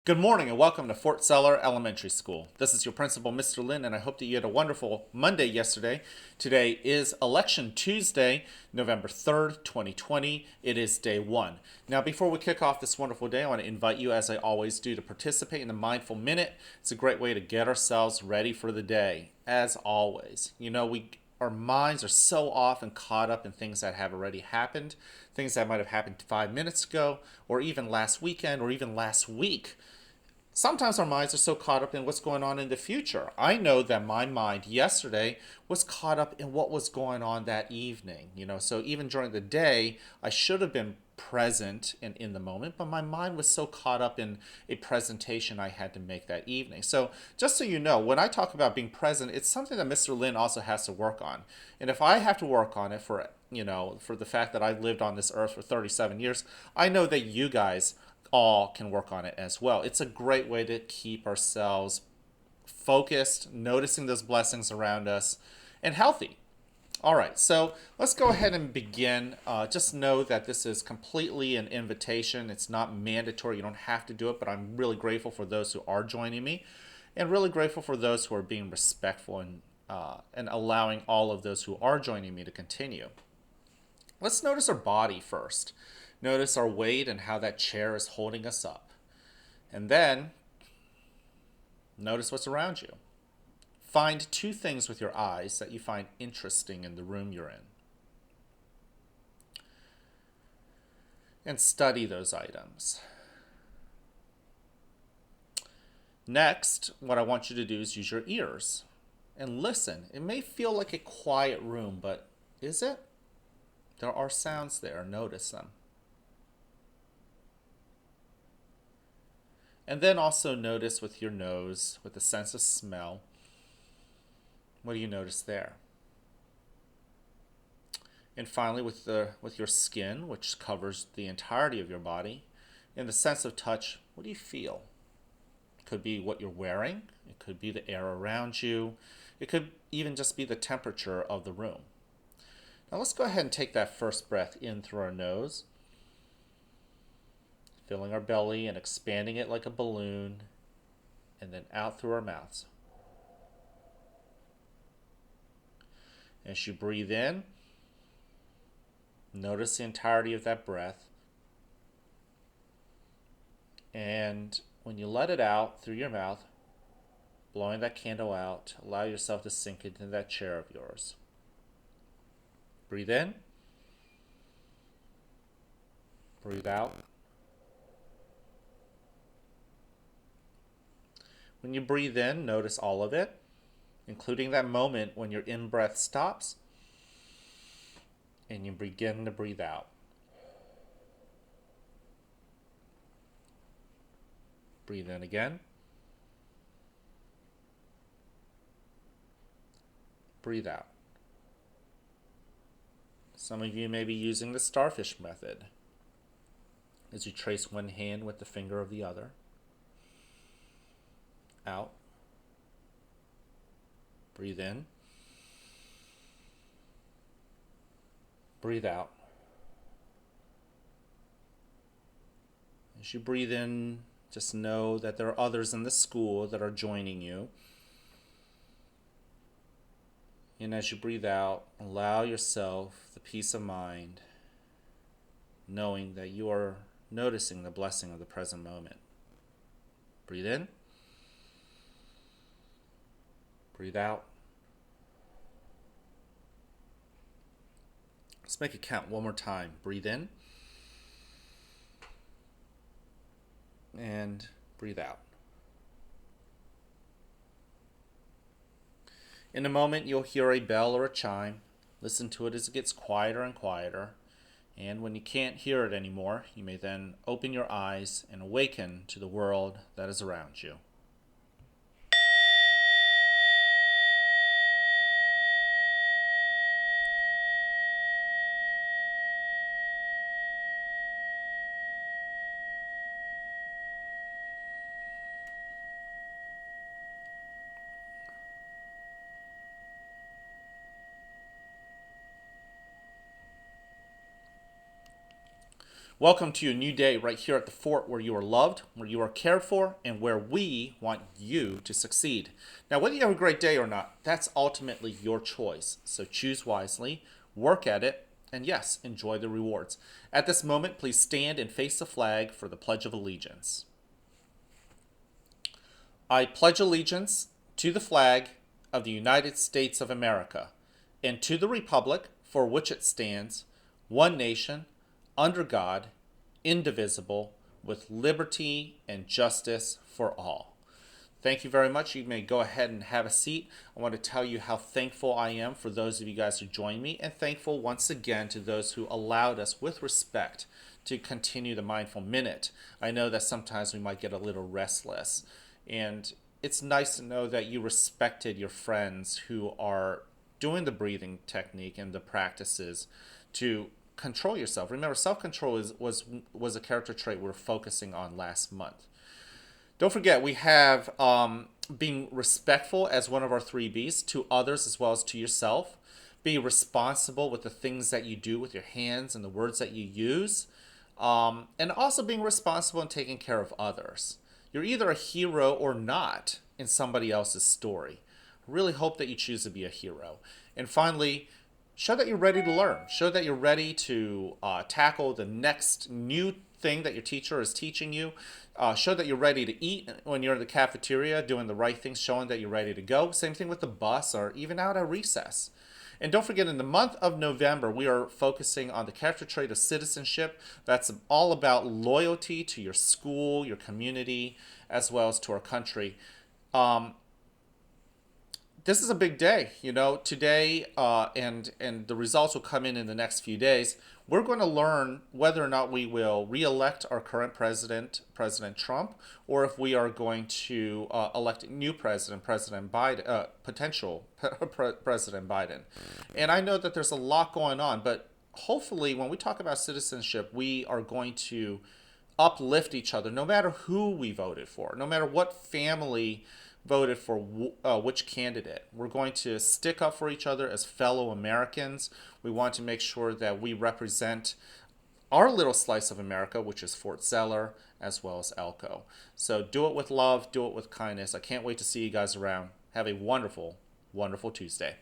Good morning and welcome to Fort Seller Elementary School. This is your principal, Mr. Lin, and I hope that you had a wonderful Monday yesterday. Today is Election Tuesday, November 3rd, 2020. It is day one. Now, before we kick off this wonderful day, I want to invite you, as I always do, to participate in the Mindful Minute. It's a great way to get ourselves ready for the day, as always. Our minds are so often caught up in things that have already happened, things that might have happened 5 minutes ago, or even last weekend, or even last week. Sometimes our minds are so caught up in what's going on in the future. I know that my mind yesterday was caught up in what was going on that evening. So even during the day, I should have been present and in the moment, but my mind was so caught up in a presentation I had to make that evening. So just so you know, when I talk about being present, it's something that Mr. Lin also has to work on. And if I have to work on it for the fact that I've lived on this earth for 37 years, I know that you guys all can work on it as well. It's a great way to keep ourselves focused, noticing those blessings around us, and healthy. All right, so let's go ahead and begin. Just know that this is completely an invitation. It's not mandatory. You don't have to do it, but I'm really grateful for those who are joining me, and really grateful for those who are being respectful and allowing all of those who are joining me to continue. Let's notice our body first. Notice our weight and how that chair is holding us up. And then, notice what's around you. Find two things with your eyes that you find interesting in the room you're in. And study those items. Next, what I want you to do is use your ears and listen. It may feel like a quiet room, but is it? There are sounds there. Notice them. And then also notice with your nose, with the sense of smell, what do you notice there? And finally, with your skin, which covers the entirety of your body, and the sense of touch, what do you feel? It could be what you're wearing. It could be the air around you. It could even just be the temperature of the room. Now let's go ahead and take that first breath in through our nose, filling our belly and expanding it like a balloon, and then out through our mouths. As you breathe in, notice the entirety of that breath. And when you let it out through your mouth, blowing that candle out, allow yourself to sink into that chair of yours. Breathe in. Breathe out. When you breathe in, notice all of it, including that moment when your in-breath stops and you begin to breathe out. Breathe in again. Breathe out. Some of you may be using the starfish method as you trace one hand with the finger of the other. Out. Breathe in. Breathe out. As you breathe in, just know that there are others in the school that are joining you. And as you breathe out, allow yourself the peace of mind, knowing that you are noticing the blessing of the present moment. Breathe in. Breathe out. Let's make it count one more time. Breathe in. And breathe out. In a moment, you'll hear a bell or a chime. Listen to it as it gets quieter and quieter. And when you can't hear it anymore, you may then open your eyes and awaken to the world that is around you. Welcome to a new day right here at the fort where you are loved, where you are cared for, and where we want you to succeed. Now, whether you have a great day or not, that's ultimately your choice. So choose wisely, work at it, and yes, enjoy the rewards. At this moment, please stand and face the flag for the Pledge of Allegiance. I pledge allegiance to the flag of the United States of America and to the republic for which it stands, one nation, under God, indivisible, with liberty and justice for all. Thank you very much. You may go ahead and have a seat. I want to tell you how thankful I am for those of you guys who joined me, and thankful once again to those who allowed us with respect to continue the Mindful Minute. I know that sometimes we might get a little restless, and it's nice to know that you respected your friends who are doing the breathing technique and the practices to control yourself. Remember, self-control was a character trait we were focusing on last month. Don't forget, we have being respectful as one of our 3Bs to others as well as to yourself. Be responsible with the things that you do with your hands and the words that you use. And also being responsible and taking care of others. You're either a hero or not in somebody else's story. I really hope that you choose to be a hero. And finally, show that you're ready to learn. Show that you're ready to tackle the next new thing that your teacher is teaching you. Show that you're ready to eat when you're in the cafeteria, doing the right things, showing that you're ready to go. Same thing with the bus or even out at recess. And don't forget, in the month of November, we are focusing on the character trait of citizenship. That's all about loyalty to your school, your community, as well as to our country. This is a big day, today, and the results will come in the next few days. We're going to learn whether or not we will re-elect our current president, President Trump, or if we are going to elect a new president, President Biden, potential President Biden. And I know that there's a lot going on, but hopefully when we talk about citizenship, we are going to uplift each other, no matter who we voted for, no matter what family voted for which candidate. We're going to stick up for each other as fellow Americans. We want to make sure that we represent our little slice of America, which is Fort Zeller, as well as Elko. So do it with love, do it with kindness. I can't wait to see you guys around. Have a wonderful, wonderful Tuesday.